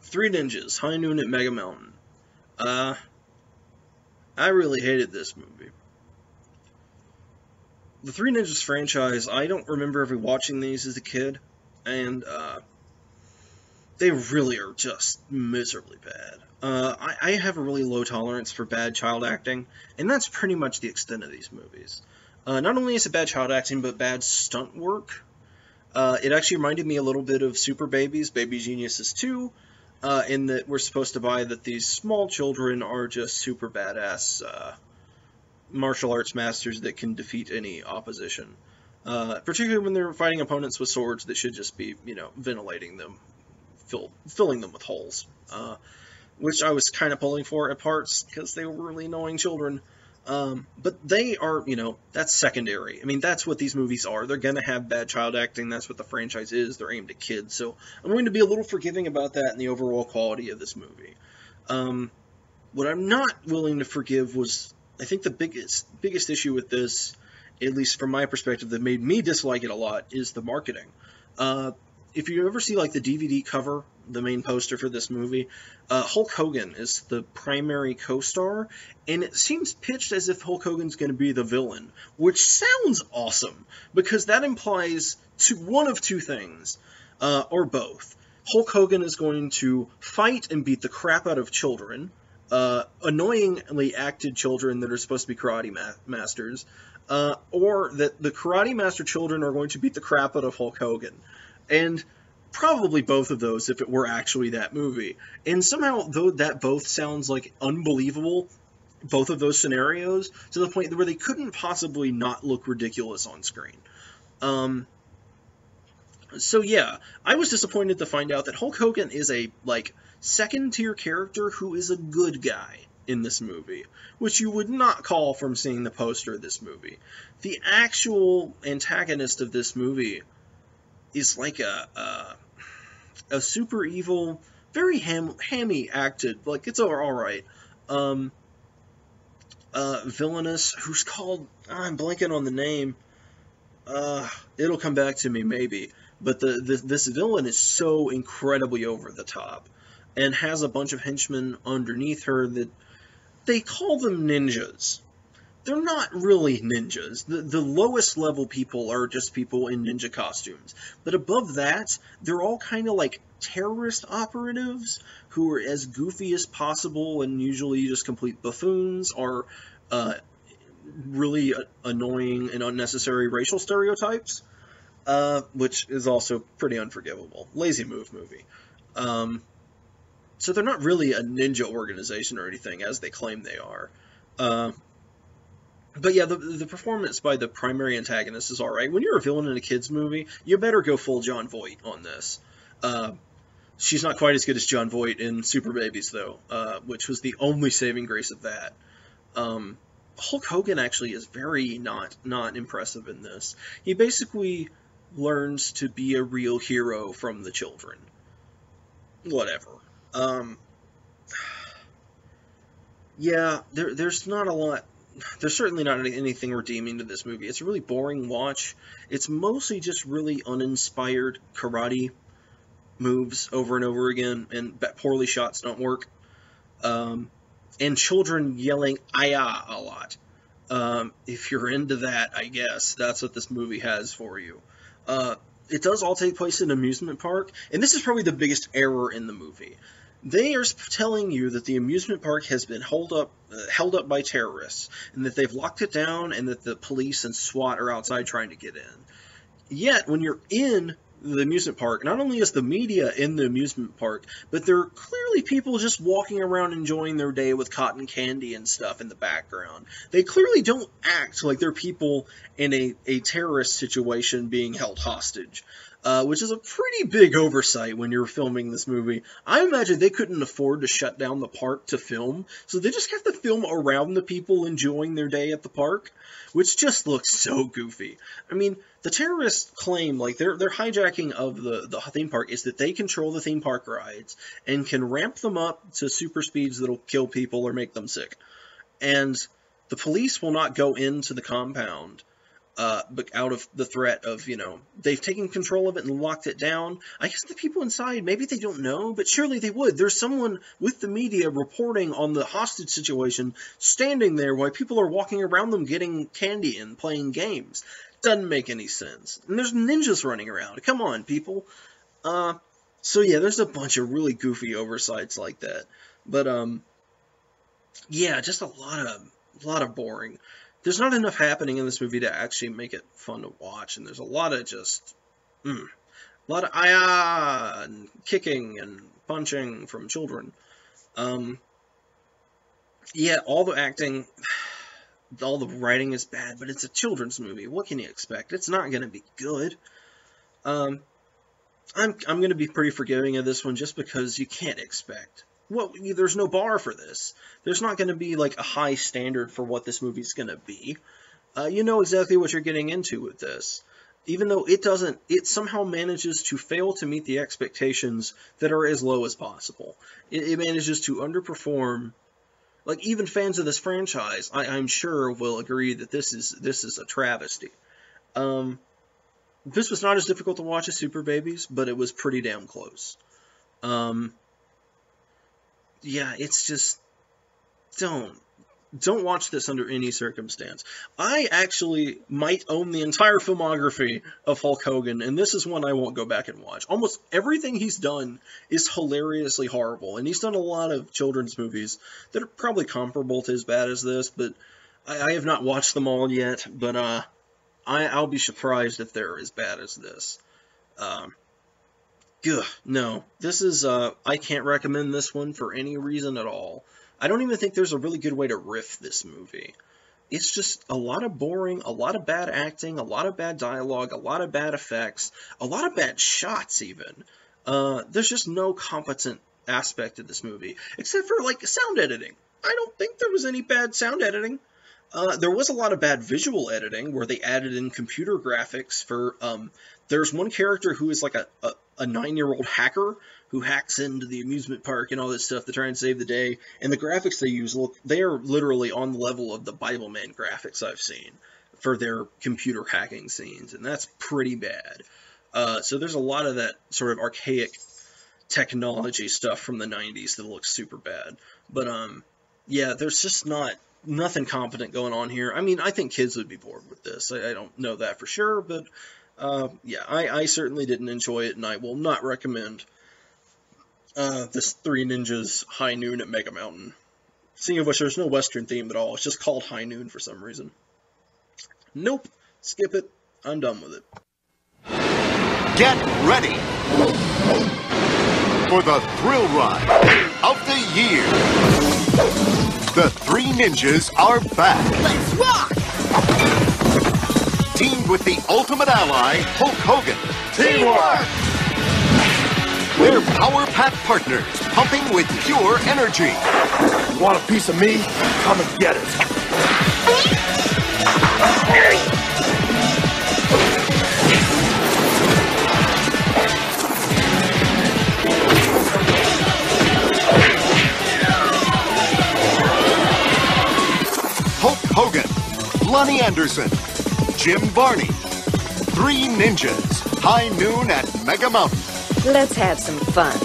Three Ninjas, High Noon at Mega Mountain. Uh, I really hated this movie. The Three Ninjas franchise, I don't remember ever watching these as a kid, and they really are just miserably bad. I have a really low tolerance for bad child acting, and that's pretty much the extent of these movies. Not only is it bad child acting, but bad stunt work. It actually reminded me a little bit of Super Babies, Baby Geniuses 2, in that we're supposed to buy that these small children are just super badass martial arts masters that can defeat any opposition. Particularly when they're fighting opponents with swords that should just be, ventilating them, filling them with holes. Which I was kind of pulling for at parts, because they were really annoying children. But they are, that's secondary. I mean, that's what these movies are. They're going to have bad child acting. That's what the franchise is. They're aimed at kids. So I'm going to be a little forgiving about that and the overall quality of this movie. What I'm not willing to forgive was, I think the biggest issue with this, at least from my perspective, that made me dislike it a lot, is the marketing. If you ever see, like, the DVD cover, the main poster for this movie, Hulk Hogan is the primary co-star, and it seems pitched as if Hulk Hogan's going to be the villain, which sounds awesome, because that implies one of two things, or both. Hulk Hogan is going to fight and beat the crap out of children, annoyingly acted children that are supposed to be karate masters, or that the karate master children are going to beat the crap out of Hulk Hogan. And probably both of those if it were actually that movie. And somehow, though that both sounds like unbelievable, both of those scenarios, to the point where they couldn't possibly not look ridiculous on screen. So yeah, I was disappointed to find out that Hulk Hogan is a, second-tier character who is a good guy in this movie, which you would not call from seeing the poster of this movie. The actual antagonist of this movie is like a super evil, very hammy acted, it's alright, villainous, who's called, I'm blanking on the name, it'll come back to me maybe, but this villain is so incredibly over the top, and has a bunch of henchmen underneath her that, they call them ninjas. They're not really ninjas. The lowest level people are just people in ninja costumes. But above that, they're all kind of like terrorist operatives who are as goofy as possible and usually just complete buffoons, or really annoying and unnecessary racial stereotypes, which is also pretty unforgivable. Lazy move movie. So they're not really a ninja organization or anything, as they claim they are. But yeah, the performance by the primary antagonist is alright. When you're a villain in a kid's movie, you better go full Jon Voight on this. She's not quite as good as Jon Voight in Super Babies, though, which was the only saving grace of that. Hulk Hogan actually is very not impressive in this. He basically learns to be a real hero from the children. Whatever. Yeah, there's not a lot. There's certainly not anything redeeming to this movie. It's a really boring watch. It's mostly just really uninspired karate moves over and over again, and poorly shot stunt work. And children yelling "Aya" a lot. If you're into that, I guess that's what this movie has for you. It does all take place in an amusement park, and this is probably the biggest error in the movie. They are telling you that the amusement park has been held up by terrorists, and that they've locked it down, and that the police and SWAT are outside trying to get in. Yet, when you're in the amusement park, not only is the media in the amusement park, but there are clearly people just walking around enjoying their day with cotton candy and stuff in the background. They clearly don't act like they're people in a terrorist situation being held hostage. Which is a pretty big oversight when you're filming this movie. I imagine they couldn't afford to shut down the park to film, so they just have to film around the people enjoying their day at the park, which just looks so goofy. I mean, the terrorists claim, their hijacking of the theme park is that they control the theme park rides and can ramp them up to super speeds that'll kill people or make them sick. And the police will not go into the compound but out of the threat of, they've taken control of it and locked it down. I guess the people inside, maybe they don't know, but surely they would. There's someone with the media reporting on the hostage situation, standing there while people are walking around them getting candy and playing games. Doesn't make any sense. And there's ninjas running around. Come on, people. So yeah, there's a bunch of really goofy oversights like that. But, yeah, just a lot of boring. There's not enough happening in this movie to actually make it fun to watch, and there's a lot of just, a lot of and kicking and punching from children. Yeah, all the acting, all the writing is bad, but it's a children's movie. What can you expect? It's not going to be good. I'm going to be pretty forgiving of this one just because you can't expect. Well, there's no bar for this. There's not going to be, like, a high standard for what this movie's going to be. You know exactly what you're getting into with this. Even though it doesn't, it somehow manages to fail to meet the expectations that are as low as possible. It manages to underperform. Like, even fans of this franchise, I'm sure, will agree that this is a travesty. This was not as difficult to watch as Super Babies, but it was pretty damn close. Yeah, it's just, don't watch this under any circumstance. I actually might own the entire filmography of Hulk Hogan, and this is one I won't go back and watch. Almost everything he's done is hilariously horrible, and he's done a lot of children's movies that are probably comparable to as bad as this, but I have not watched them all yet, but I'll be surprised if they're as bad as this. No, this is, I can't recommend this one for any reason at all. I don't even think there's a really good way to riff this movie. It's just a lot of boring, a lot of bad acting, a lot of bad dialogue, a lot of bad effects, a lot of bad shots even. There's just no competent aspect of this movie, except for, like, sound editing. I don't think there was any bad sound editing. There was a lot of bad visual editing, where they added in computer graphics for, there's one character who is like a 9-year-old hacker who hacks into the amusement park and all this stuff to try and save the day, and the graphics they use, they are literally on the level of the Bible Man graphics I've seen for their computer hacking scenes, and that's pretty bad. So there's a lot of that sort of archaic technology stuff from the 90s that looks super bad. But, yeah, there's just nothing competent going on here. I mean, I think kids would be bored with this. I don't know that for sure, but yeah, I certainly didn't enjoy it, and I will not recommend this Three Ninjas High Noon at Mega Mountain. Seeing of which there's no Western theme at all. It's just called High Noon for some reason. Nope. Skip it. I'm done with it. Get ready for the thrill ride of the year. The Three Ninjas are back. Let's rock! Teamed with the ultimate ally, Hulk Hogan. Teamwork! They're power-packed partners, pumping with pure energy. You want a piece of me? Come and get it. Hulk Hogan, Lonnie Anderson, Jim Varney. Three Ninjas, High Noon at Mega Mountain. Let's have some fun.